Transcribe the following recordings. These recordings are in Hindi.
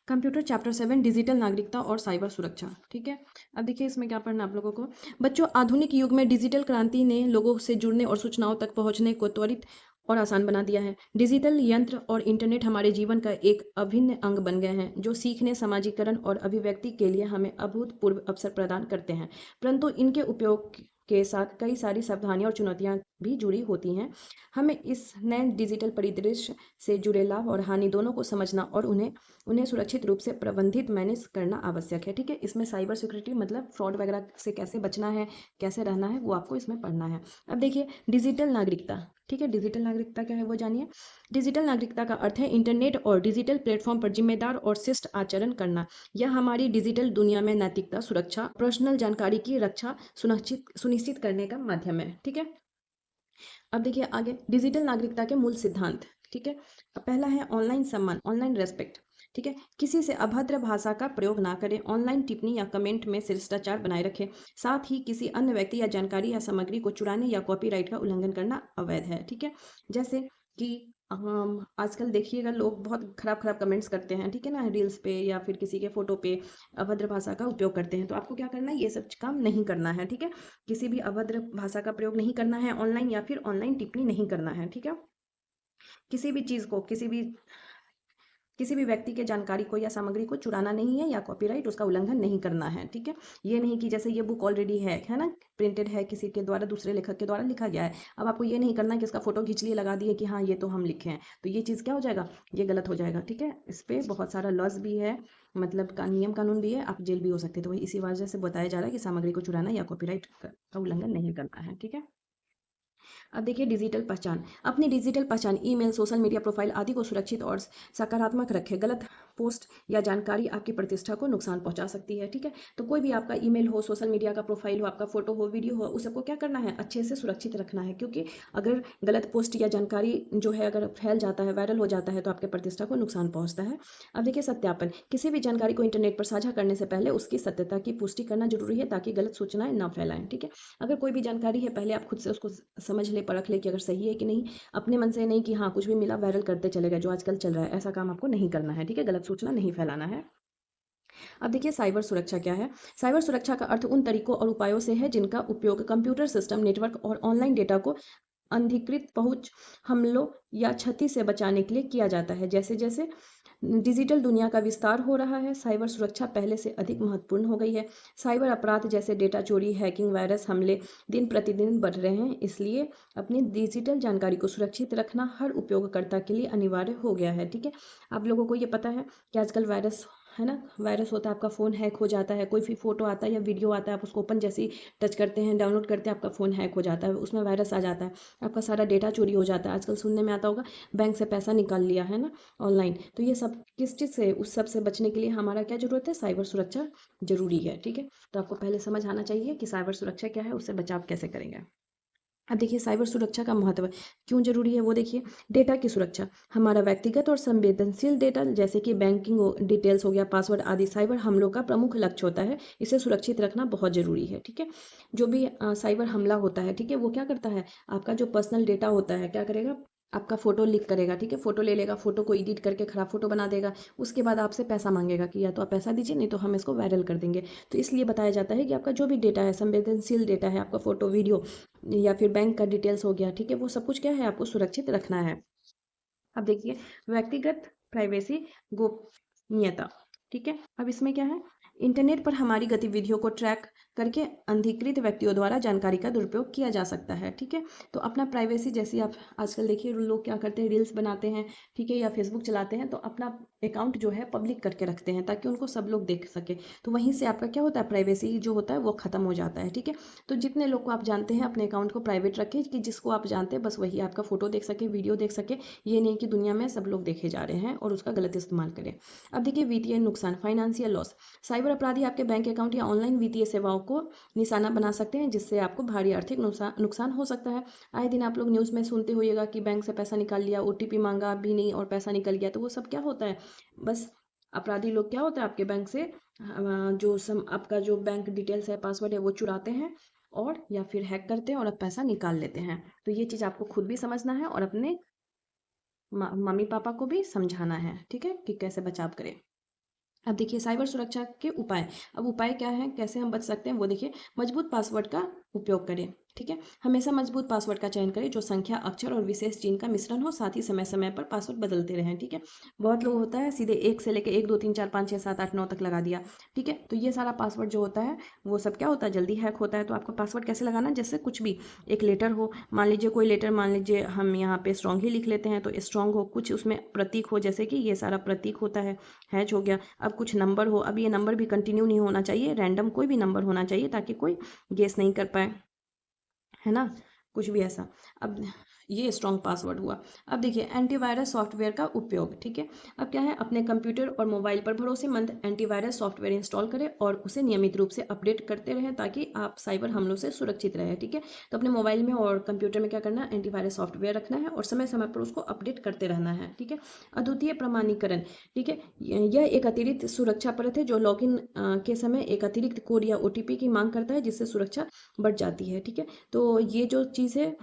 कंप्यूटर चैप्टर 7 डिजिटल नागरिकता और साइबर सुरक्षा। ठीक है, अब देखिए इसमें क्या पढ़ना है आप लोगों को। बच्चों, आधुनिक युग में डिजिटल क्रांति ने लोगों से जुड़ने और सूचनाओं तक पहुंचने को त्वरित और आसान बना दिया है। डिजिटल यंत्र और इंटरनेट हमारे जीवन का एक अभिन्न अंग बन गए हैं, जो सीखने, समाजीकरण और अभिव्यक्ति के लिए हमें अभूतपूर्व अवसर प्रदान करते हैं। परंतु इनके उपयोग के साथ कई सारी सावधानियां और चुनौतियां भी जुड़ी होती हैं। हमें इस नए डिजिटल परिदृश्य से जुड़े लाभ और हानि दोनों को समझना और उन्हें सुरक्षित रूप से प्रबंधित मैनेज करना आवश्यक है। ठीक है, इसमें साइबर सिक्योरिटी मतलब फ्रॉड वगैरह से कैसे बचना है, कैसे रहना है, वो आपको इसमें पढ़ना है। अब देखिए डिजिटल नागरिकता। ठीक है, डिजिटल नागरिकता क्या है वो जानिए। डिजिटल नागरिकता का अर्थ है इंटरनेट और डिजिटल प्लेटफॉर्म पर जिम्मेदार और शिष्ट आचरण करना। यह हमारी डिजिटल दुनिया में नैतिकता, सुरक्षा, पर्सनल जानकारी की रक्षा सुनिश्चित करने का माध्यम है। ठीक है, अब देखिए आगे डिजिटल नागरिकता के मूल सिद्धांत। ठीक है, अब पहला है ऑनलाइन सम्मान, ऑनलाइन रेस्पेक्ट। ठीक है, किसी से अभद्र भाषा का प्रयोग ना करें, ऑनलाइन टिप्पणी या कमेंट में शिष्टाचार बनाए रखें। साथ ही किसी अन्य व्यक्ति या जानकारी या सामग्री को चुराने या कॉपीराइट का उल्लंघन करना अवैध है। ठीक है, जैसे कि आजकल देखिएगा लोग बहुत खराब खराब कमेंट्स करते हैं, ठीक है ना, रील्स पे या फिर किसी के फोटो पे अभद्र भाषा का उपयोग करते हैं। तो आपको क्या करना है, ये सब काम नहीं करना है। ठीक है, किसी भी अभद्र भाषा का प्रयोग नहीं करना है ऑनलाइन, या फिर ऑनलाइन टिप्पणी नहीं करना है। ठीक है, किसी भी चीज़ को, किसी भी व्यक्ति के जानकारी को या सामग्री को चुराना नहीं है, या कॉपीराइट उसका उल्लंघन नहीं करना है। ठीक है, ये नहीं कि जैसे ये बुक ऑलरेडी है ना, प्रिंटेड है, किसी के द्वारा, दूसरे लेखक के द्वारा लिखा गया है, अब आपको ये नहीं करना है कि इसका फोटो खींच लिए लगा दिए कि हाँ ये तो हम लिखे हैं, तो ये चीज़ क्या हो जाएगा, ये गलत हो जाएगा। ठीक है, इस पर बहुत सारा लॉस भी है, मतलब का नियम कानून भी है, आप जेल भी हो सकते हैं। तो वही इसी वजह से बताया जा रहा है कि सामग्री को चुराना या कॉपीराइट का उल्लंघन नहीं करना है। ठीक है, अब देखिए डिजिटल पहचान। अपनी डिजिटल पहचान, ईमेल, सोशल मीडिया प्रोफाइल आदि को सुरक्षित और सकारात्मक रखें। गलत पोस्ट या जानकारी आपकी प्रतिष्ठा को नुकसान पहुंचा सकती है। ठीक है, तो कोई भी आपका ईमेल हो, सोशल मीडिया का प्रोफाइल हो, आपका फोटो हो, वीडियो हो, उस सबको क्या करना है, अच्छे से सुरक्षित रखना है। क्योंकि अगर गलत पोस्ट या जानकारी जो है अगर फैल जाता है, वायरल हो जाता है, तो आपके प्रतिष्ठा को नुकसान पहुंचता है। अब देखिए सत्यापन। किसी भी जानकारी को इंटरनेट पर साझा करने से पहले उसकी सत्यता की पुष्टि करना जरूरी है, ताकि गलत सूचनाएं न फैलाएं। ठीक है, अगर कोई भी जानकारी है, पहले आप खुद से उसको समझ ले, परख ले कि अगर सही है कि नहीं। अपने मन से नहीं कि हाँ कुछ भी मिला वायरल करते चले गए, जो आजकल चल रहा है, ऐसा काम आपको नहीं करना है। ठीक है, गलत सूचना नहीं फैलाना है। अब देखिए साइबर सुरक्षा क्या है। साइबर सुरक्षा का अर्थ उन तरीकों और उपायों से है जिनका उपयोग कंप्यूटर सिस्टम, नेटवर्क और ऑनलाइन डेटा को अनधिकृत पहुंच, हमलों या क्षति से बचाने के लिए किया जाता है। जैसे जैसे डिजिटल दुनिया का विस्तार हो रहा है, साइबर सुरक्षा पहले से अधिक महत्वपूर्ण हो गई है। साइबर अपराध जैसे डेटा चोरी, हैकिंग, वायरस हमले दिन प्रतिदिन बढ़ रहे हैं। इसलिए अपनी डिजिटल जानकारी को सुरक्षित रखना हर उपयोगकर्ता के लिए अनिवार्य हो गया है। ठीक है, आप लोगों को ये पता है कि आजकल वायरस है ना, वायरस होता है, आपका फ़ोन हैक हो जाता है, कोई भी फोटो आता है या वीडियो आता है, आप उसको ओपन जैसे ही टच करते हैं, डाउनलोड करते हैं, आपका फ़ोन हैक हो जाता है, उसमें वायरस आ जाता है, आपका सारा डेटा चोरी हो जाता है। आजकल सुनने में आता होगा बैंक से पैसा निकाल लिया है ना ऑनलाइन। तो ये सब किस चीज़ से, उस सब से बचने के लिए हमारा क्या जरूरत है, साइबर सुरक्षा जरूरी है। ठीक है, तो आपको पहले समझ आना चाहिए कि साइबर सुरक्षा क्या है, उससे बचाव कैसे करेंगे। अब देखिए साइबर सुरक्षा का महत्व क्यों जरूरी है वो देखिए। डेटा की सुरक्षा। हमारा व्यक्तिगत और संवेदनशील डेटा जैसे कि बैंकिंग डिटेल्स हो गया, पासवर्ड आदि साइबर हमलों का प्रमुख लक्ष्य होता है। इसे सुरक्षित रखना बहुत जरूरी है। ठीक है, जो भी साइबर हमला होता है, ठीक है, वो क्या करता है, आपका जो पर्सनल डेटा होता है क्या करेगा, आपका फोटो लीक करेगा। ठीक है, फोटो ले लेगा, फोटो को एडिट करके खराब फोटो बना देगा, उसके बाद आपसे पैसा मांगेगा कि या तो आप पैसा दीजिए, नहीं तो हम इसको वायरल कर देंगे। तो इसलिए बताया जाता है कि आपका जो भी डेटा है, संवेदनशील डेटा है, आपका फोटो, वीडियो या फिर बैंक का डिटेल्स हो गया, ठीक है, वो सब कुछ क्या है, आपको सुरक्षित रखना है। अब देखिए व्यक्तिगत प्राइवेसी, गोपनीयता। ठीक है, अब इसमें क्या है, इंटरनेट पर हमारी गतिविधियों को ट्रैक करके अनधिकृत व्यक्तियों द्वारा जानकारी का दुरुपयोग किया जा सकता है। ठीक है, तो अपना प्राइवेसी, जैसे आप आजकल देखिए लोग क्या करते हैं, रील्स बनाते हैं, ठीक है, या फेसबुक चलाते हैं, तो अपना अकाउंट जो है पब्लिक करके रखते हैं ताकि उनको सब लोग देख सके। तो वहीं से आपका क्या होता है, प्राइवेसी जो होता है वो खत्म हो जाता है। ठीक है, तो जितने लोग को आप जानते हैं अपने अकाउंट को प्राइवेट रखें कि जिसको आप जानते हैं बस वही आपका फोटो देख सके, वीडियो देख सके। ये नहीं कि दुनिया में सब लोग देखे जा रहे हैं और उसका गलत इस्तेमाल करें। अब देखिए वित्तीय नुकसान, फाइनेंशियल लॉस। साइबर अपराधी आपके बैंक अकाउंट या ऑनलाइन वित्तीय सेवाओं को निशाना बना सकते हैं, जिससे आपको भारी आर्थिक नुकसान हो सकता है। आए दिन आप लोग न्यूज़ में सुनते होइएगा कि बैंक से पैसा निकाल लिया, ओटीपी मांगा भी नहीं और पैसा निकल गया। तो वो सब क्या होता है, बस अपराधी लोग क्या होता है आपके बैंक से आपका जो बैंक डिटेल्स है, पासवर्ड है, वो चुराते हैं और या फिर हैक करते हैं और अब पैसा निकाल लेते हैं। तो ये चीज़ आपको खुद भी समझना है और अपने मम्मी पापा को भी समझाना है। ठीक है, कि कैसे बचाव करें। अब देखिए साइबर सुरक्षा के उपाय। अब उपाय क्या है, कैसे हम बच सकते हैं वो देखिए। मजबूत पासवर्ड का उपयोग करें, ठीक है। हमेशा मजबूत पासवर्ड का चयन करें जो संख्या, अक्षर और विशेष चिन्ह का मिश्रण हो, साथ ही समय समय पर पासवर्ड बदलते रहें, ठीक है। बहुत लोग होता है सीधे एक से लेकर 1 2 3 4 5 6 7 8 9 तक लगा दिया, ठीक है। तो ये सारा पासवर्ड जो होता है वो सब क्या होता है, जल्दी हैक होता है। तो आपको पासवर्ड कैसे लगाना है, जैसे कुछ भी एक लेटर हो, मान लीजिए कोई लेटर, मान लीजिए हम यहाँ पे स्ट्रॉन्ग ही लिख लेते हैं, तो स्ट्रॉन्ग हो, कुछ उसमें प्रतीक हो, जैसे कि ये सारा प्रतीक होता है, हैच हो गया। अब कुछ नंबर हो, अब ये नंबर भी कंटिन्यू नहीं होना चाहिए, रैंडम कोई भी नंबर होना चाहिए ताकि कोई गेस नहीं कर पाए, है ना, कुछ भी ऐसा। अब ये स्ट्रॉन्ग पासवर्ड हुआ। अब देखिए एंटीवायरस सॉफ्टवेयर का उपयोग, ठीक है। अब क्या है, अपने कंप्यूटर और मोबाइल पर भरोसेमंद एंटीवायरस सॉफ्टवेयर इंस्टॉल करें और उसे नियमित रूप से अपडेट करते रहें ताकि आप साइबर हमलों से सुरक्षित रहें, ठीक है। तो अपने मोबाइल में और कंप्यूटर में क्या करना है, एंटीवायरस सॉफ्टवेयर रखना है और समय समय पर उसको अपडेट करते रहना है, ठीक है। अद्वितीय प्रमाणीकरण, ठीक है। यह एक अतिरिक्त सुरक्षा परत है जो लॉगिन के समय एक अतिरिक्त कोड या ओटीपी की मांग करता है, जिससे सुरक्षा बढ़ जाती है, ठीक है। तो ये जो चीज़ है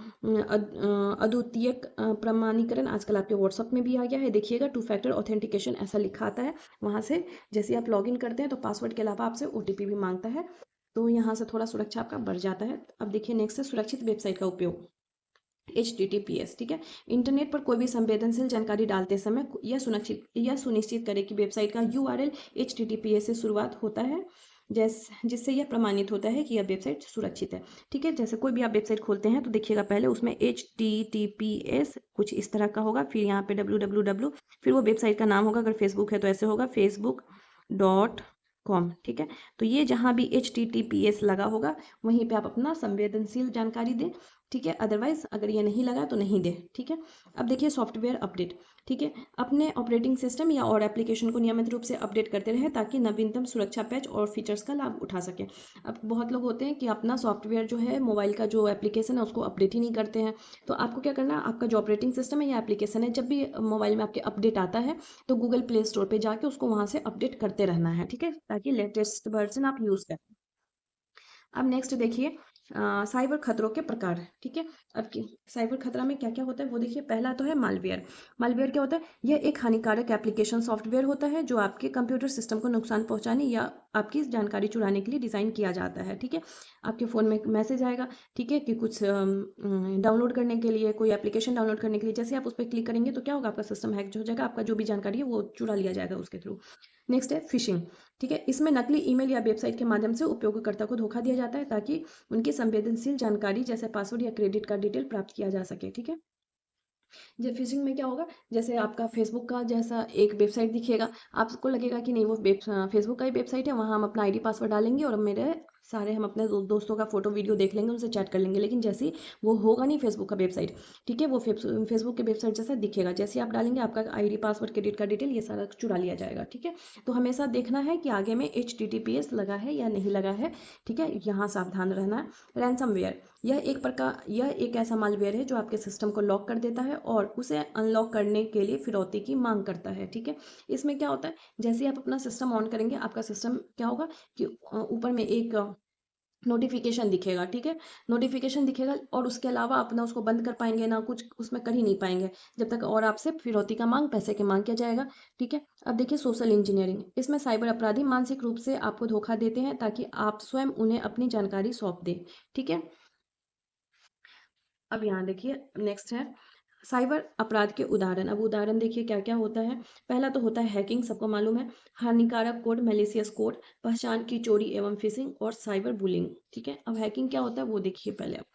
अद्वितीयक प्रमाणीकरण आजकल आपके व्हाट्सअप में भी आ गया है, देखिएगा 2 फैक्टर ऑथेंटिकेशन ऐसा लिखा आता है। वहाँ से जैसे आप लॉगिन करते हैं तो पासवर्ड के अलावा आपसे ओटीपी भी मांगता है, तो यहाँ से थोड़ा सुरक्षा आपका बढ़ जाता है। अब देखिए नेक्स्ट है सुरक्षित वेबसाइट का उपयोग, HTTPS, ठीक है। इंटरनेट पर कोई भी संवेदनशील जानकारी डालते समय यह सुनिश्चित करें कि वेबसाइट का URL HTTPS से शुरुआत होता है, जिससे यह प्रमाणित होता है कि यह वेबसाइट सुरक्षित है, ठीक है। जैसे कोई भी आप वेबसाइट खोलते हैं तो देखिएगा पहले उसमें HTTPS कुछ इस तरह का होगा, फिर यहाँ पे www, फिर वो वेबसाइट का नाम होगा, अगर फेसबुक है तो ऐसे होगा facebook.com, ठीक है। तो ये जहाँ भी HTTPS लगा होगा वहीं पे आप अपना संवेदनशील जानकारी दें, ठीक है। अदरवाइज अगर ये नहीं लगा तो नहीं दे, ठीक है। अब देखिए सॉफ्टवेयर अपडेट, ठीक है। अपने ऑपरेटिंग सिस्टम या और एप्लीकेशन को नियमित रूप से अपडेट करते रहें ताकि नवीनतम सुरक्षा पैच और फीचर्स का लाभ उठा सकें। अब बहुत लोग होते हैं कि अपना सॉफ्टवेयर जो है, मोबाइल का जो एप्लीकेशन है उसको अपडेट ही नहीं करते हैं। तो आपको क्या करना है, आपका जो ऑपरेटिंग सिस्टम है या एप्लीकेशन है, जब भी मोबाइल में आपके अपडेट आता है तो गूगल प्ले स्टोर पर जाके उसको वहाँ से अपडेट करते रहना है, ठीक है, ताकि लेटेस्ट वर्जन आप यूज़ करें। अब नेक्स्ट देखिए साइबर खतरों के प्रकार, ठीक है। अब साइबर खतरा में क्या क्या होता है वो देखिए। पहला तो है मालवेयर। मालवेयर क्या होता है, यह एक हानिकारक एप्लीकेशन सॉफ्टवेयर होता है जो आपके कंप्यूटर सिस्टम को नुकसान पहुंचाने या आपकी जानकारी चुराने के लिए डिज़ाइन किया जाता है, ठीक है। आपके फ़ोन में मैसेज आएगा, ठीक है, कि कुछ डाउनलोड करने के लिए, कोई एप्लीकेशन डाउनलोड करने के लिए, जैसे आप उस पर क्लिक करेंगे तो क्या होगा, आपका सिस्टम हैक हो जाएगा, आपका जो भी जानकारी है वो चुरा लिया जाएगा उसके थ्रू। नेक्स्ट है फिशिंग, ठीक है। इसमें नकली ईमेल या वेबसाइट के माध्यम से उपयोगकर्ता को धोखा दिया जाता है ताकि उनकी संवेदनशील जानकारी जैसे पासवर्ड या क्रेडिट कार्ड डिटेल प्राप्त किया जा सके, ठीक है। ये फिशिंग में क्या होगा, जैसे आपका फेसबुक का जैसा एक वेबसाइट दिखेगा, आपको लगेगा कि नहीं वो फेसबुक का ही वेबसाइट है, वहाँ हम अपना आईडी पासवर्ड डालेंगे और मेरे सारे हम अपने दोस्तों का फोटो वीडियो देख लेंगे, उनसे चैट कर लेंगे। लेकिन जैसे ही वो होगा नहीं फेसबुक का वेबसाइट, ठीक है, वो फेसबुक के वेबसाइट जैसा दिखेगा, जैसे आप डालेंगे आपका ID password credit card detail ये सारा चुरा लिया जाएगा, ठीक है। तो हमेशा देखना है कि आगे में HTTPS लगा है या नहीं लगा है, ठीक है, यहाँ सावधान रहना है। रैंसमवेयर, यह एक ऐसा मालवेयर है जो आपके सिस्टम को लॉक कर देता है और उसे अनलॉक करने के लिए फिरौती की मांग करता है, ठीक है। इसमें क्या होता है, जैसे ही आप अपना सिस्टम ऑन करेंगे आपका सिस्टम क्या होगा कि ऊपर में एक नोटिफिकेशन दिखेगा, ठीक है, नोटिफिकेशन दिखेगा और उसके अलावा आप ना उसको बंद कर पाएंगे ना कुछ उसमें कर ही नहीं पाएंगे जब तक और आपसे फिरौती का मांग, पैसे की मांग किया जाएगा, ठीक है। अब देखिए सोशल इंजीनियरिंग, इसमें साइबर अपराधी मानसिक रूप से आपको धोखा देते हैं ताकि आप स्वयं उन्हें अपनी जानकारी सौंप दें, ठीक है। अब यहाँ देखिए नेक्स्ट है साइबर अपराध के उदाहरण। अब उदाहरण देखिए क्या क्या होता है। पहला तो होता है हैकिंग, सबको मालूम है, हानिकारक कोड, मैलिशियस कोड, पहचान की चोरी एवं फिशिंग और साइबर बुलिंग, ठीक है। अब हैकिंग क्या होता है वो देखिए पहले आप।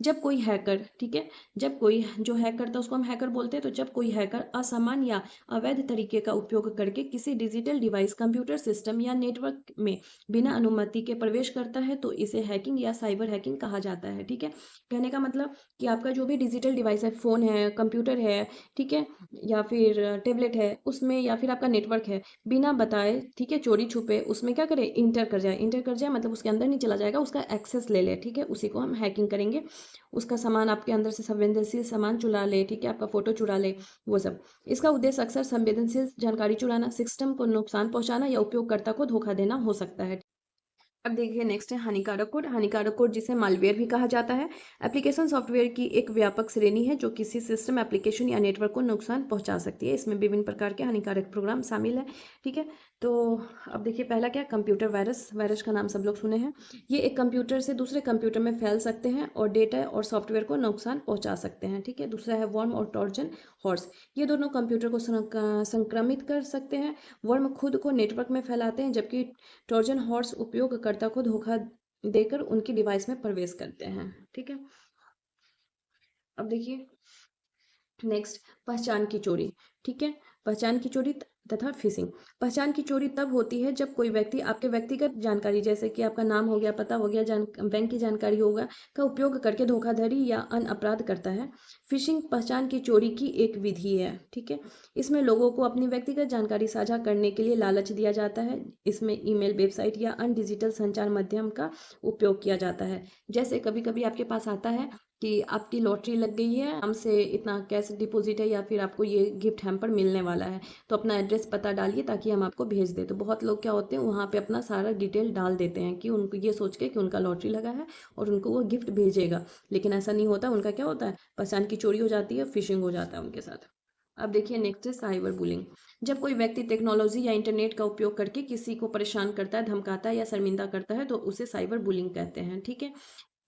जब कोई हैकर, ठीक है, जब कोई जो हैक करता है उसको हम हैकर बोलते हैं, तो जब कोई हैकर असामान्य या अवैध तरीके का उपयोग करके किसी डिजिटल डिवाइस, कंप्यूटर सिस्टम या नेटवर्क में बिना अनुमति के प्रवेश करता है तो इसे हैकिंग या साइबर हैकिंग कहा जाता है, ठीक है। कहने का मतलब कि आपका जो भी डिजिटल डिवाइस है, फ़ोन है, कंप्यूटर है, ठीक है, या फिर टैबलेट है, उसमें या फिर आपका नेटवर्क है, बिना बताए, ठीक है, चोरी छुपे उसमें क्या करे, इंटर कर जाए मतलब उसके अंदर नहीं चला जाएगा, उसका एक्सेस ले ले, ठीक है, उसी को हम हैकिंग करेंगे। उसका सामान आपके अंदर से संवेदनशील सामान चुरा ले, ठीक है, आपका फोटो चुरा ले, वो सब। इसका उद्देश्य अक्सर संवेदनशील जानकारी चुराना, सिस्टम को नुकसान पहुंचाना या उपयोगकर्ता को धोखा देना हो सकता है। अब देखिए नेक्स्ट है हानिकारक कोड। हानिकारक कोड जिसे मालवेयर भी कहा जाता है, एप्लीकेशन सॉफ्टवेयर की एक व्यापक श्रेणी है जो किसी सिस्टम, एप्लीकेशन या नेटवर्क को नुकसान पहुंचा सकती है। इसमें विभिन्न प्रकार के हानिकारक प्रोग्राम शामिल है, ठीक है। तो अब देखिए पहला क्या, कंप्यूटर वायरस। वायरस का नाम सब लोग सुने हैं। ये एक कंप्यूटर से दूसरे कंप्यूटर में फैल सकते हैं और डेटा और सॉफ्टवेयर को नुकसान पहुंचा सकते हैं, ठीक है। दूसरा है वर्म और ट्रोजन हॉर्स। ये दोनों कंप्यूटर को संक्रमित कर सकते हैं। वर्म खुद को नेटवर्क में फैलाते हैं, जबकि ट्रोजन हॉर्स उपयोगकर्ता को धोखा देकर उनकी डिवाइस में प्रवेश करते हैं, ठीक है। अब देखिए नेक्स्ट, पहचान की चोरी, ठीक है। पहचान की चोरी तथा फिशिंग। पहचान की चोरी तब होती है जब कोई व्यक्ति आपके व्यक्तिगत जानकारी, जैसे कि आपका नाम हो गया, पता हो गया, बैंक की जानकारी होगा, का उपयोग करके धोखाधड़ी या अन्य अपराध करता है। फिशिंग पहचान की चोरी की एक विधि है, ठीक है। इसमें लोगों को अपनी व्यक्तिगत जानकारी साझा करने के लिए लालच दिया जाता है। इसमें ईमेल, वेबसाइट या अन्य डिजिटल संचार माध्यम का उपयोग किया जाता है। जैसे कभी कभी आपके पास आता है कि आपकी लॉटरी लग गई है, हमसे इतना कैश डिपॉजिट है, या फिर आपको ये गिफ्ट हैम्पर मिलने वाला है, तो अपना एड्रेस पता डालिए ताकि हम आपको भेज दें। तो बहुत लोग क्या होते हैं, वहाँ पे अपना सारा डिटेल डाल देते हैं कि उनको ये सोच के कि उनका लॉटरी लगा है और उनको वो गिफ्ट भेजेगा, लेकिन ऐसा नहीं होता। उनका क्या होता है, पहचान की चोरी हो जाती है, फिशिंग हो जाता है उनके साथ। अब देखिए नेक्स्ट है साइबर बुलिंग। जब कोई व्यक्ति टेक्नोलॉजी या इंटरनेट का उपयोग करके किसी को परेशान करता है, धमकाता है या शर्मिंदा करता है, तो उसे साइबर बुलिंग कहते हैं, ठीक है।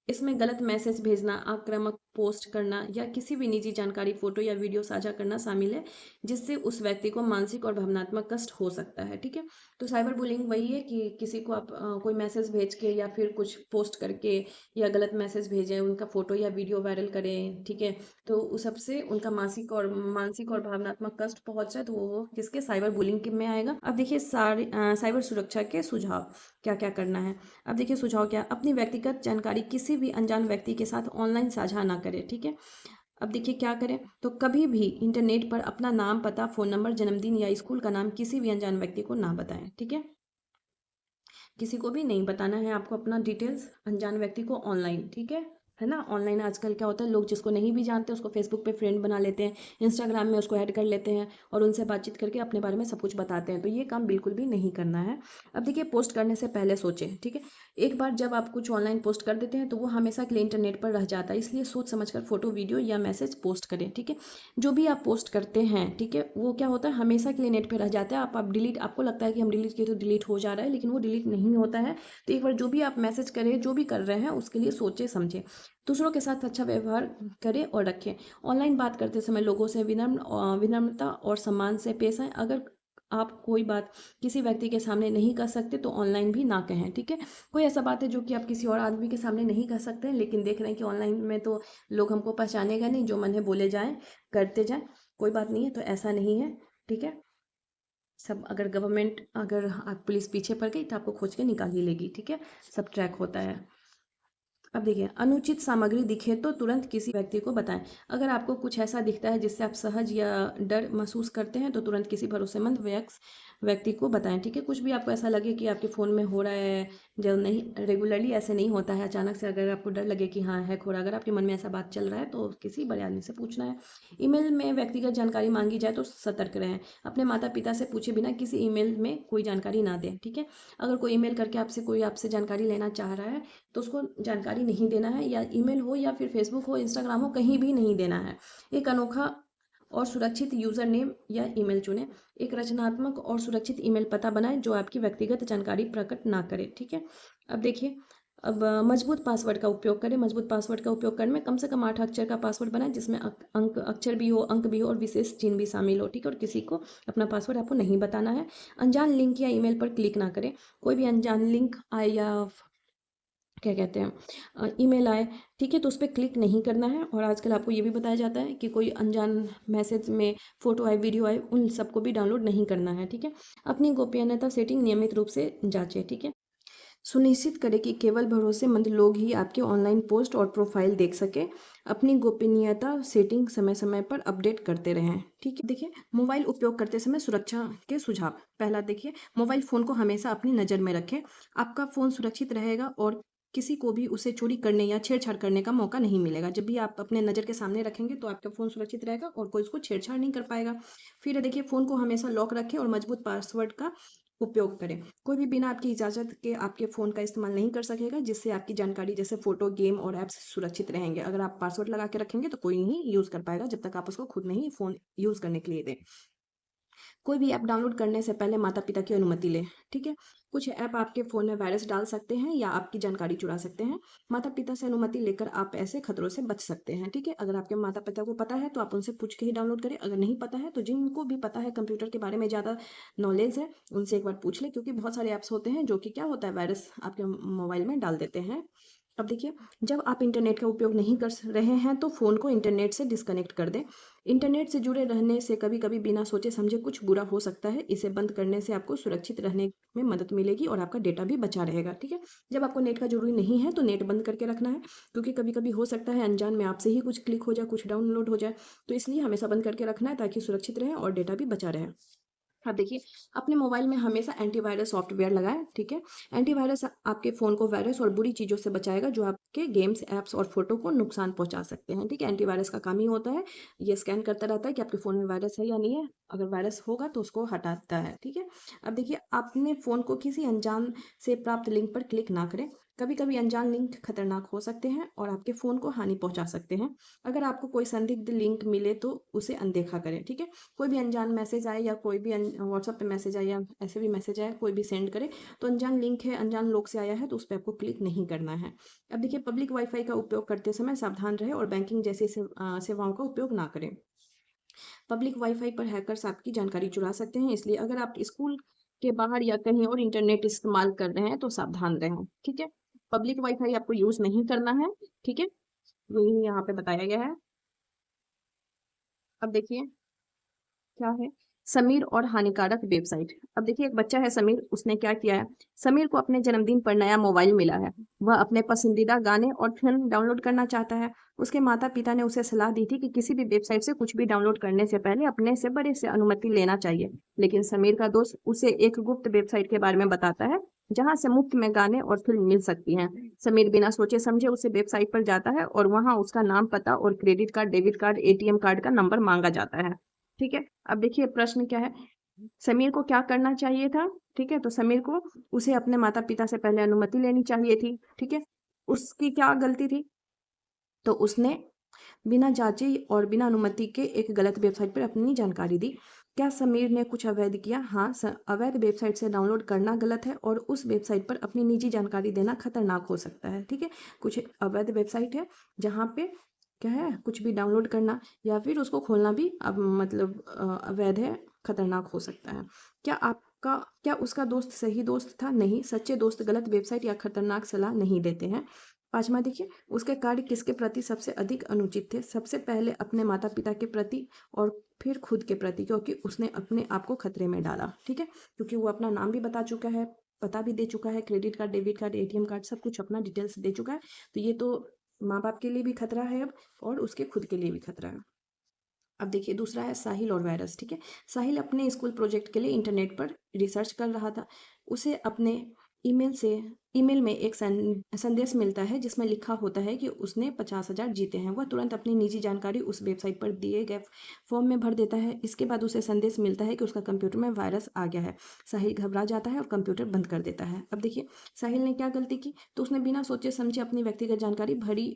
इसमें गलत मैसेज भेजना, आक्रामक पोस्ट करना या किसी भी निजी जानकारी, फोटो या वीडियो साझा करना शामिल है, जिससे उस व्यक्ति को मानसिक और भावनात्मक कष्ट हो सकता है, ठीक है। तो साइबर बुलिंग वही है कि किसी को आप कोई मैसेज भेज के या फिर कुछ पोस्ट करके या गलत मैसेज भेजें, उनका फोटो या वीडियो वायरल करें, ठीक है। तो उस सबसे उनका मानसिक और भावनात्मक कष्ट पहुंच जाए, तो वो किसके, साइबर बुलिंग में आएगा। अब देखिए साइबर सुरक्षा के सुझाव, क्या क्या करना है। अब देखिए सुझाव क्या, अपनी व्यक्तिगत जानकारी किसी भी अनजान व्यक्ति के साथ ऑनलाइन साझा ना करें, ठीक है। अब देखिए क्या करें, तो कभी भी इंटरनेट पर अपना नाम, पता, फोन नंबर, जन्मदिन या स्कूल का नाम किसी भी अनजान व्यक्ति को ना बताएं, ठीक है। किसी को भी नहीं बताना है आपको अपना डिटेल्स अनजान व्यक्ति को ऑनलाइन, ठीक है ना। ऑनलाइन आजकल क्या होता है, लोग जिसको नहीं भी जानते उसको फेसबुक पे फ्रेंड बना लेते हैं, इंस्टाग्राम में उसको ऐड कर लेते हैं और उनसे बातचीत करके अपने बारे में सब कुछ बताते हैं। तो ये काम बिल्कुल भी नहीं करना है। अब देखिए पोस्ट करने से पहले सोचें, ठीक है। एक बार जब आप कुछ ऑनलाइन पोस्ट कर देते हैं तो वो हमेशा के लिए इंटरनेट पर रह जाता है, इसलिए सोच समझकर फोटो, वीडियो या मैसेज पोस्ट करें, ठीक है। जो भी आप पोस्ट करते हैं, ठीक है, वो क्या होता है, हमेशा के लिए नेट पे रह जाता है। आप डिलीट, आपको लगता है कि हम डिलीट किए तो डिलीट हो जा रहा है, लेकिन वो डिलीट नहीं होता है। तो एक बार जो भी आप मैसेज करें, जो भी कर रहे हैं, उसके लिए सोचे समझे। दूसरों के साथ अच्छा व्यवहार करें और रखें। ऑनलाइन बात करते समय लोगों से विनम्रता और सम्मान से पेश आएं। अगर आप कोई बात किसी व्यक्ति के सामने नहीं कर सकते तो ऑनलाइन भी ना कहें, ठीक है। कोई ऐसा बात है जो कि आप किसी और आदमी के सामने नहीं कर सकते, लेकिन देख रहे हैं कि ऑनलाइन में तो लोग हमको पहचानेगा नहीं, जो मन है बोले जाएं, करते जाएं, कोई बात नहीं है। तो ऐसा नहीं है, ठीक है। सब, अगर गवर्नमेंट, अगर आप पुलिस पीछे पड़ गई तो आपको खोज के निकाल ही लेगी, ठीक है। सब ट्रैक होता है। अब देखिए, अनुचित सामग्री दिखे तो तुरंत किसी व्यक्ति को बताएं। अगर आपको कुछ ऐसा दिखता है जिससे आप सहज या डर महसूस करते हैं तो तुरंत किसी भरोसेमंद व्यक्ति को बताएं, ठीक है। कुछ भी आपको ऐसा लगे कि आपके फ़ोन में हो रहा है, जो नहीं रेगुलरली ऐसे नहीं होता है, अचानक से अगर आपको डर लगे कि हाँ हैक हो रहा है, अगर आपके मन में ऐसा बात चल रहा है, तो किसी बड़े आदमी से पूछना है। ईमेल में व्यक्तिगत जानकारी मांगी जाए तो सतर्क रहें। अपने माता पिता से पूछे बिना किसी ईमेल में कोई जानकारी ना दें, ठीक है। अगर कोई ईमेल करके कोई आपसे जानकारी लेना चाह रहा है तो उसको जानकारी नहीं देना है, या ईमेल हो या फिर फेसबुक हो, इंस्टाग्राम हो, कहीं भी नहीं देना है। एक अनोखा और सुरक्षित यूज़र नेम या ईमेल चुनें। एक रचनात्मक और सुरक्षित ईमेल पता बनाएं जो आपकी व्यक्तिगत जानकारी प्रकट ना करे, ठीक है। अब देखिए, अब मजबूत पासवर्ड का उपयोग करें। मजबूत पासवर्ड का उपयोग करने में कम से कम 8 अक्षर का पासवर्ड बनाएं, जिसमें अक्षर भी हो, अंक भी हो और विशेष चिन्ह भी शामिल हो, ठीक है। और किसी को अपना पासवर्ड आपको नहीं बताना है। अनजान लिंक या ईमेल पर क्लिक ना करें। कोई भी अनजान लिंक आए या क्या कहते हैं ईमेल आए, ठीक है, तो उस पर क्लिक नहीं करना है। और आजकल आपको ये भी बताया जाता है कि कोई अनजान मैसेज में फ़ोटो आए, वीडियो आए, उन सबको भी डाउनलोड नहीं करना है, ठीक है। अपनी गोपनीयता सेटिंग नियमित रूप से जांचें, ठीक है। सुनिश्चित करें कि केवल भरोसेमंद लोग ही आपके ऑनलाइन पोस्ट और प्रोफाइल देख सकें। अपनी गोपनीयता सेटिंग समय समय पर अपडेट करते रहें, ठीक है। देखिए मोबाइल उपयोग करते समय सुरक्षा के सुझाव। पहला देखिए, मोबाइल फ़ोन को हमेशा अपनी नज़र में रखें। आपका फ़ोन सुरक्षित रहेगा और किसी को भी उसे चोरी करने या छेड़छाड़ करने का मौका नहीं मिलेगा। जब भी आप अपने नज़र के सामने रखेंगे तो आपका फ़ोन सुरक्षित रहेगा और कोई उसको छेड़छाड़ नहीं कर पाएगा। फिर देखिए, फ़ोन को हमेशा लॉक रखें और मजबूत पासवर्ड का उपयोग करें। कोई भी बिना आपकी इजाज़त के आपके फ़ोन का इस्तेमाल नहीं कर सकेगा, जिससे आपकी जानकारी जैसे फ़ोटो, गेम और ऐप्स सुरक्षित रहेंगे। अगर आप पासवर्ड लगा के रखेंगे तो कोई नहीं यूज़ कर पाएगा जब तक आप उसको खुद नहीं फ़ोन यूज़ करने के लिए दें। कोई भी ऐप डाउनलोड करने से पहले माता पिता की अनुमति लें। ठीक है। कुछ ऐप आपके फ़ोन में वायरस डाल सकते हैं या आपकी जानकारी चुरा सकते हैं। माता पिता से अनुमति लेकर आप ऐसे खतरों से बच सकते हैं। ठीक है। अगर आपके माता पिता को पता है तो आप उनसे पूछ के ही डाउनलोड करें। अगर नहीं पता है तो जिनको भी पता है कंप्यूटर के बारे में ज़्यादा नॉलेज है उनसे एक बार पूछ लें, क्योंकि बहुत सारे ऐप्स होते हैं जो कि क्या होता है, वायरस आपके मोबाइल में डाल देते हैं। अब देखिए, जब आप इंटरनेट का उपयोग नहीं कर रहे हैं तो फ़ोन को इंटरनेट से डिस्कनेक्ट कर दें। इंटरनेट से जुड़े रहने से कभी कभी बिना सोचे समझे कुछ बुरा हो सकता है। इसे बंद करने से आपको सुरक्षित रहने में मदद मिलेगी और आपका डेटा भी बचा रहेगा। ठीक है। जब आपको नेट का जरूरी नहीं है तो नेट बंद करके रखना है, क्योंकि कभी कभी हो सकता है अनजान में आपसे ही कुछ क्लिक हो जाए, कुछ डाउनलोड हो जाए, तो इसलिए हमेशा बंद करके रखना है ताकि सुरक्षित रहे और डेटा भी बचा रहे। अब देखिए, अपने मोबाइल में हमेशा एंटीवायरस सॉफ्टवेयर लगाएं। ठीक है। एंटीवायरस आपके फ़ोन को वायरस और बुरी चीज़ों से बचाएगा जो आपके गेम्स, ऐप्स और फोटो को नुकसान पहुंचा सकते हैं। ठीक है। एंटीवायरस का काम ही होता है, ये स्कैन करता रहता है कि आपके फ़ोन में वायरस है या नहीं है। अगर वायरस होगा तो उसको हटाता है। ठीक है। अब देखिए, अपने फ़ोन को किसी अनजान से प्राप्त लिंक पर क्लिक ना करें। कभी कभी अनजान लिंक खतरनाक हो सकते हैं और आपके फ़ोन को हानि पहुंचा सकते हैं। अगर आपको कोई संदिग्ध लिंक मिले तो उसे अनदेखा करें। ठीक है। कोई भी अनजान मैसेज आए या कोई भी व्हाट्सएप पे मैसेज आए या ऐसे भी मैसेज आए, कोई भी सेंड करे तो अनजान लिंक है, अनजान लोग से आया है तो उस पर आपको क्लिक नहीं करना है। अब देखिए, पब्लिक वाईफाई का उपयोग करते समय सावधान रहे और बैंकिंग जैसी सेवाओं का उपयोग ना करें। पब्लिक वाईफाई पर हैकर्स आपकी जानकारी चुरा सकते हैं, इसलिए अगर आप स्कूल के बाहर या कहीं और इंटरनेट इस्तेमाल कर रहे हैं तो सावधान रहें। ठीक है। पब्लिक वाईफाई आपको यूज नहीं करना है। ठीक है। यही यहाँ पे बताया गया है। अब देखिए क्या है, समीर और हानिकारक वेबसाइट। अब देखिए, एक बच्चा है समीर, उसने क्या किया है, समीर को अपने जन्मदिन पर नया मोबाइल मिला है। वह अपने पसंदीदा गाने और फिल्म डाउनलोड करना चाहता है। उसके माता पिता ने उसे सलाह दी थी कि किसी भी वेबसाइट से कुछ भी डाउनलोड करने से पहले अपने से बड़े से अनुमति लेना चाहिए। लेकिन समीर का दोस्त उसे एक गुप्त वेबसाइट के बारे में बताता है जहां से मुफ्त में गाने और फिल्म मिल सकती हैं। समीर बिना सोचे समझे उसे वेबसाइट पर जाता है और वहां उसका नाम, पता और credit card, debit card, ATM card का नंबर मांगा जाता है। ठीक है। अब देखिए प्रश्न क्या है, समीर को क्या करना चाहिए था। ठीक है। तो समीर को उसे अपने माता पिता से पहले अनुमति लेनी चाहिए थी। ठीक है। उसकी क्या गलती थी, तो उसने बिना जांचे और बिना अनुमति के एक गलत वेबसाइट पर अपनी जानकारी दी। क्या समीर ने कुछ अवैध किया? हाँ, अवैध वेबसाइट से डाउनलोड करना गलत है और उस वेबसाइट पर अपनी निजी जानकारी देना खतरनाक हो सकता है। ठीक है। कुछ अवैध वेबसाइट है जहाँ पे क्या है, कुछ भी डाउनलोड करना या फिर उसको खोलना भी अब मतलब अवैध है, खतरनाक हो सकता है। क्या आपका क्या उसका दोस्त सही दोस्त था? नहीं, सच्चे दोस्त गलत वेबसाइट या खतरनाक सलाह नहीं देते हैं। पांचवा देखिए, उसके कार्य किसके प्रति सबसे अधिक अनुचित थे? सबसे पहले अपने माता पिता के प्रति और फिर खुद के प्रति, क्योंकि उसने अपने आप को खतरे में डाला। ठीक है। क्योंकि वो अपना नाम भी बता चुका है, पता भी दे चुका है, credit card, debit card, ATM card, सब कुछ अपना डिटेल्स दे चुका है। तो ये तो माँ बाप के लिए भी खतरा है अब, और उसके खुद के लिए भी खतरा है। अब देखिए दूसरा है साहिल और वायरस। ठीक है। साहिल अपने स्कूल प्रोजेक्ट के लिए इंटरनेट पर रिसर्च कर रहा था। उसे अपने ईमेल से ईमेल में एक संदेश मिलता है जिसमें लिखा होता है कि उसने 50,000 जीते हैं। वह तुरंत अपनी निजी जानकारी उस वेबसाइट पर दिए गए फॉर्म में भर देता है। इसके बाद उसे संदेश मिलता है कि उसका कंप्यूटर में वायरस आ गया है। साहिल घबरा जाता है और कंप्यूटर बंद कर देता है। अब देखिए, साहिल ने क्या गलती की, तो उसने बिना सोचे समझे अपनी व्यक्तिगत जानकारी भरी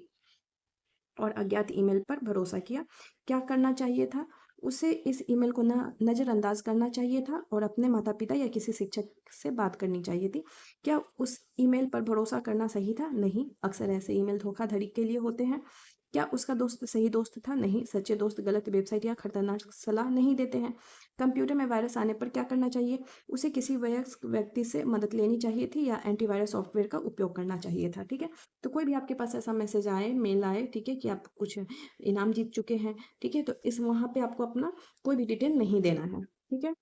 और अज्ञात ईमेल पर भरोसा किया। क्या करना चाहिए था, उसे इस ईमेल को नज़रअंदाज करना चाहिए था और अपने माता पिता या किसी शिक्षक से बात करनी चाहिए थी। क्या उस ईमेल पर भरोसा करना सही था? नहीं, अक्सर ऐसे ईमेल धोखाधड़ी के लिए होते हैं। क्या उसका दोस्त सही दोस्त था? नहीं, सच्चे दोस्त गलत वेबसाइट या खतरनाक सलाह नहीं देते हैं। कंप्यूटर में वायरस आने पर क्या करना चाहिए, उसे किसी वयस्क व्यक्ति से मदद लेनी चाहिए थी या एंटीवायरस सॉफ्टवेयर का उपयोग करना चाहिए था। ठीक है। तो कोई भी आपके पास ऐसा मैसेज आए, मेल आए, ठीक है, कि आप कुछ इनाम जीत चुके हैं, ठीक है, तो इस वहाँ पे आपको अपना कोई भी डिटेल नहीं देना है। ठीक है।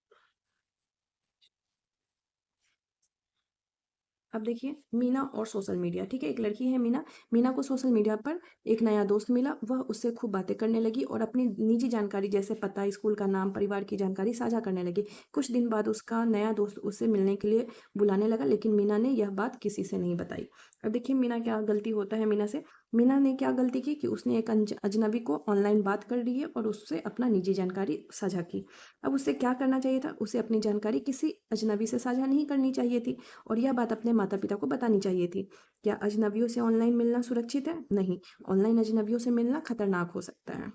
अब देखिए, मीना और सोशल मीडिया। ठीक है। एक लड़की है मीना। मीना को सोशल मीडिया पर एक नया दोस्त मिला। वह उससे खूब बातें करने लगी और अपनी निजी जानकारी जैसे पता, स्कूल का नाम, परिवार की जानकारी साझा करने लगी। कुछ दिन बाद उसका नया दोस्त उससे मिलने के लिए बुलाने लगा, लेकिन मीना ने यह बात किसी से नहीं बताई। अब देखिए, मीना क्या गलती होता है मीना से। मीना ने क्या गलती की कि उसने एक अजनबी को ऑनलाइन बात कर ली है और उससे अपना निजी जानकारी साझा की। अब उसे क्या करना चाहिए था, उसे अपनी जानकारी किसी अजनबी से साझा नहीं करनी चाहिए थी और यह बात अपने माता पिता को बतानी चाहिए थी। क्या अजनबियों से ऑनलाइन मिलना सुरक्षित है? नहीं, ऑनलाइन अजनबियों से मिलना खतरनाक हो सकता है।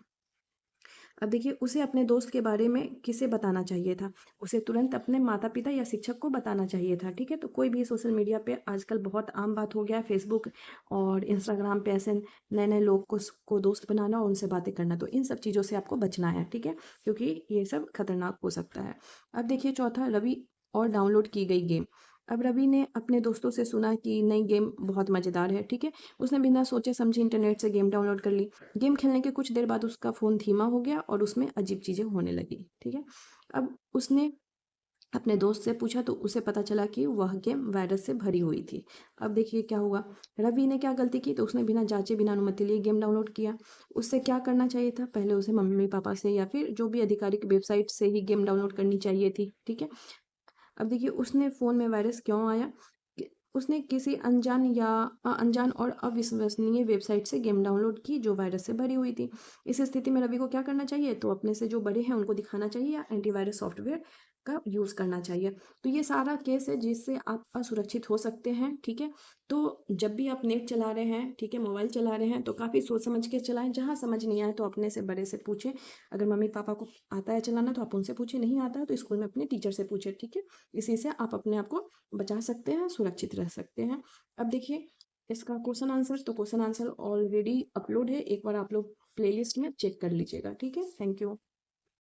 अब देखिए उसे अपने दोस्त के बारे में किसे बताना चाहिए था? उसे तुरंत अपने माता-पिता या शिक्षक को बताना चाहिए था, ठीक है? तो कोई भी सोशल मीडिया पे आजकल बहुत आम बात हो गया है, फ़ेसबुक और इंस्टाग्राम पे ऐसे नए-नए लोग को दोस्त बनाना और उनसे बातें करना, तो इन सब चीज़ों से आपको बचना है, ठीक है? क्योंकि ये सब खतरनाक हो सकता है। अब देखिए चौथा, रवि और डाउनलोड की गई गेम। अब रवि ने अपने दोस्तों से सुना कि नई गेम बहुत मज़ेदार है, ठीक है? उसने बिना सोचे-समझे इंटरनेट से गेम डाउनलोड कर ली। गेम खेलने के कुछ देर बाद उसका फ़ोन धीमा हो गया और उसमें अजीब चीज़ें होने लगी, ठीक है? अब उसने अपने दोस्त से पूछा तो उसे पता चला कि वह गेम वायरस से भरी हुई थी। अब देखिए क्या हुआ, रवि ने क्या गलती की, तो उसने बिना जाँचे, बिना अनुमति लिए गेम डाउनलोड किया। उससे क्या करना चाहिए था? पहले उसे मम्मी-पापा से या फिर जो भी आधिकारिक वेबसाइट से ही गेम डाउनलोड करनी चाहिए थी, ठीक है? अब देखिए उसने फ़ोन में वायरस क्यों आया? कि उसने किसी अनजान और अविश्वसनीय वेबसाइट से गेम डाउनलोड की जो वायरस से भरी हुई थी। इस स्थिति में रवि को क्या करना चाहिए? तो अपने से जो बड़े हैं उनको दिखाना चाहिए या एंटीवायरस सॉफ्टवेयर का यूज़ करना चाहिए। तो ये सारा केस है जिससे आप असुरक्षित हो सकते हैं, ठीक है? तो जब भी आप नेट चला रहे हैं, ठीक है, मोबाइल चला रहे हैं तो काफ़ी सोच समझ के चलाएँ। जहाँ समझ नहीं आए तो अपने से बड़े से पूछें। अगर मम्मी-पापा को आता है चलाना तो आप उनसे पूछिए, नहीं आता है तो स्कूल में अपने टीचर से पूछिए, ठीक है? इसी से आप अपने आप को बचा सकते हैं, सुरक्षित रह सकते हैं। अब देखिए इसका क्वेश्चन आंसर ऑलरेडी अपलोड है, एक बार आप लोग प्लेलिस्ट में चेक कर लीजिएगा, ठीक है? Thank you.